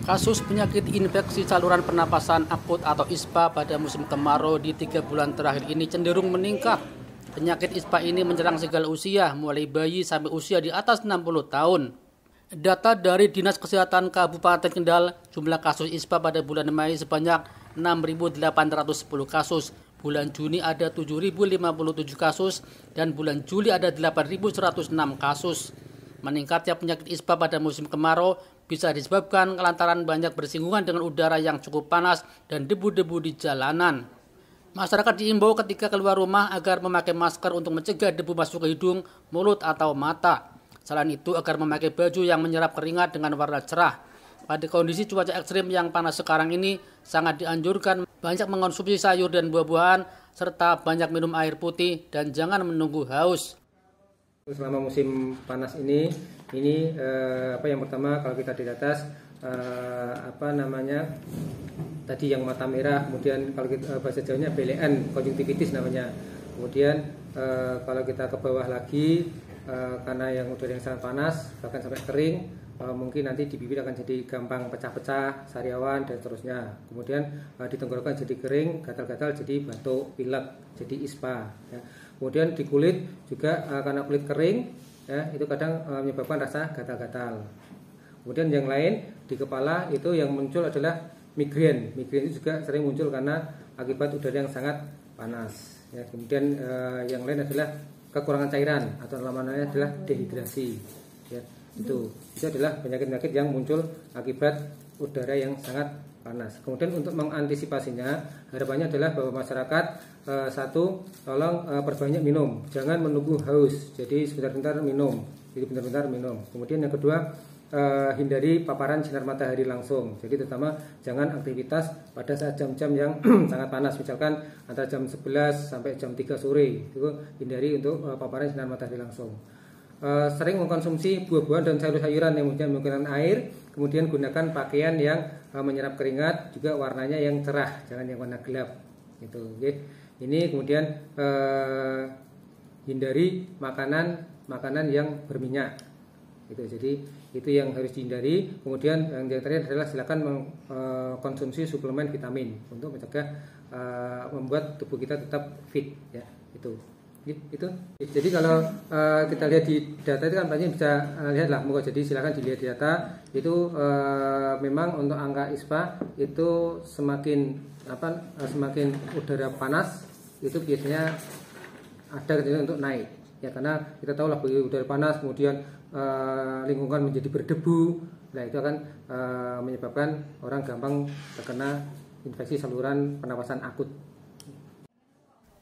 Kasus penyakit infeksi saluran pernapasan akut atau ISPA pada musim kemarau di 3 bulan terakhir ini cenderung meningkat. Penyakit ISPA ini menyerang segala usia, mulai bayi sampai usia di atas 60 tahun. Data dari Dinas Kesehatan Kabupaten Kendal, jumlah kasus ISPA pada bulan Mei sebanyak 6.810 kasus. Bulan Juni ada 7.057 kasus dan bulan Juli ada 8.106 kasus. Meningkatnya penyakit ISPA pada musim kemarau bisa disebabkan lantaran banyak bersinggungan dengan udara yang cukup panas dan debu-debu di jalanan. Masyarakat diimbau ketika keluar rumah agar memakai masker untuk mencegah debu masuk ke hidung, mulut, atau mata. Selain itu agar memakai baju yang menyerap keringat dengan warna cerah. Pada kondisi cuaca ekstrim yang panas sekarang ini, sangat dianjurkan banyak mengonsumsi sayur dan buah-buahan, serta banyak minum air putih dan jangan menunggu haus. Selama musim panas ini yang pertama kalau kita di atas tadi yang mata merah, kemudian kalau kita bahasa Jawanya belean, konjungtivitis namanya. Kemudian kalau kita ke bawah lagi karena yang udara yang sangat panas bahkan sampai kering, mungkin nanti di bibir akan jadi gampang pecah-pecah, sariawan dan seterusnya. Kemudian di tenggorokan jadi kering, gatal-gatal jadi batuk, pilek, jadi ISPA. Ya. Kemudian di kulit juga karena kulit kering, ya, itu kadang menyebabkan rasa gatal-gatal. Kemudian yang lain di kepala itu yang muncul adalah migrain. Migrain itu juga sering muncul karena akibat udara yang sangat panas. Ya. Kemudian yang lain adalah kekurangan cairan atau namanya adalah dehidrasi. Ya. Itu adalah penyakit-penyakit yang muncul akibat udara yang sangat panas. Kemudian untuk mengantisipasinya, harapannya adalah bahwa masyarakat tolong perbanyak minum, jangan menunggu haus. Jadi sebentar-bentar minum. Kemudian yang kedua, hindari paparan sinar matahari langsung. Jadi terutama jangan aktivitas pada saat jam-jam yang sangat panas, misalkan antara jam 11 sampai jam 3 sore. Itu hindari untuk paparan sinar matahari langsung. Sering mengkonsumsi buah-buahan dan sayur-sayuran yang menggunakan air, kemudian gunakan pakaian yang menyerap keringat, juga warnanya yang cerah, jangan yang warna gelap. Gitu. Ini kemudian hindari makanan yang berminyak. Gitu. Jadi itu yang harus dihindari. Kemudian yang terakhir adalah silakan mengkonsumsi suplemen vitamin untuk mencegah membuat tubuh kita tetap fit. Ya, itu. Jadi kalau kita lihat di data itu kan banyak bisa lihat lah, jadi silakan dilihat di data itu memang untuk angka ISPA itu semakin udara panas itu biasanya ada kecenderungan untuk naik ya, karena kita tahu lah udara panas kemudian lingkungan menjadi berdebu, nah itu akan menyebabkan orang gampang terkena infeksi saluran pernapasan akut.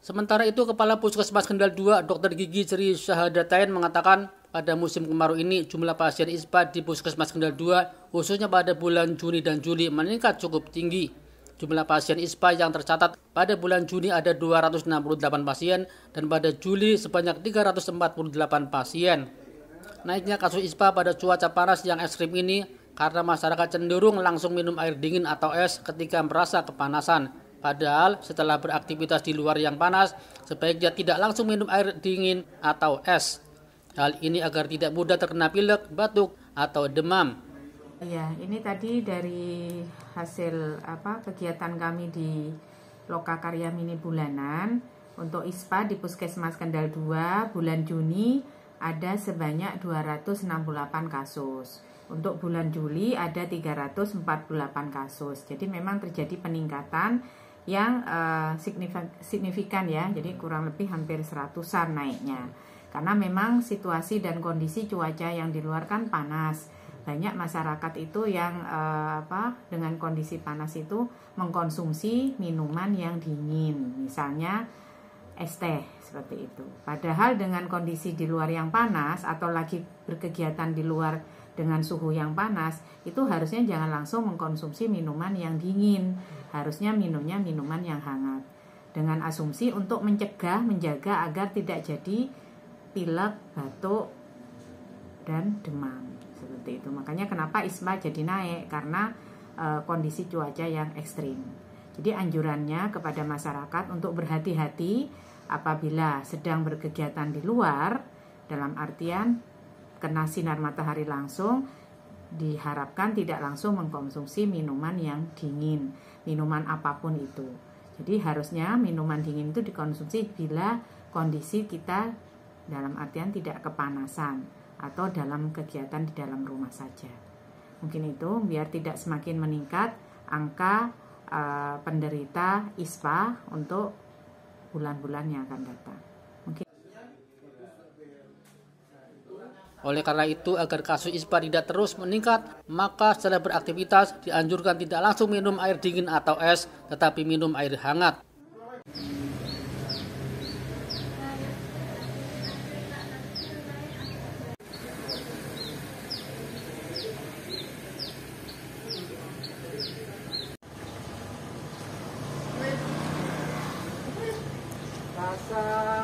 Sementara itu, Kepala Puskesmas Kendal 2, Dr. Gigi Sri Syahadatain mengatakan pada musim kemarau ini jumlah pasien ISPA di Puskesmas Kendal 2 khususnya pada bulan Juni dan Juli meningkat cukup tinggi. Jumlah pasien ISPA yang tercatat pada bulan Juni ada 268 pasien dan pada Juli sebanyak 348 pasien. Naiknya kasus ISPA pada cuaca panas yang ekstrim ini karena masyarakat cenderung langsung minum air dingin atau es ketika merasa kepanasan. Padahal setelah beraktivitas di luar yang panas, sebaiknya tidak langsung minum air dingin atau es. Hal ini agar tidak mudah terkena pilek, batuk, atau demam. Ya, ini tadi dari hasil kegiatan kami di Lokakarya Mini Bulanan. Untuk ISPA di Puskesmas Kendal 2 bulan Juni ada sebanyak 268 kasus. Untuk bulan Juli ada 348 kasus. Jadi memang terjadi peningkatan yang signifikan ya, jadi kurang lebih hampir 100-an naiknya. Karena memang situasi dan kondisi cuaca yang di luar kan panas. Banyak masyarakat itu yang dengan kondisi panas itu mengkonsumsi minuman yang dingin, misalnya es teh seperti itu. Padahal dengan kondisi di luar yang panas atau lagi berkegiatan di luar dengan suhu yang panas, itu harusnya jangan langsung mengkonsumsi minuman yang dingin. Harusnya minumnya minuman yang hangat. Dengan asumsi untuk menjaga agar tidak jadi pilek, batuk, dan demam. Seperti itu. Makanya kenapa ISPA jadi naik, karena kondisi cuaca yang ekstrim. Jadi anjurannya kepada masyarakat untuk berhati-hati apabila sedang berkegiatan di luar, dalam artian kena sinar matahari langsung, diharapkan tidak langsung mengkonsumsi minuman yang dingin, minuman apapun itu. Jadi harusnya minuman dingin itu dikonsumsi bila kondisi kita dalam artian tidak kepanasan atau dalam kegiatan di dalam rumah saja. Mungkin itu biar tidak semakin meningkat angka penderita ISPA untuk bulan-bulan yang akan datang. Oleh karena itu, agar kasus ISPA tidak terus meningkat, maka setelah beraktivitas dianjurkan tidak langsung minum air dingin atau es, tetapi minum air hangat. Rasa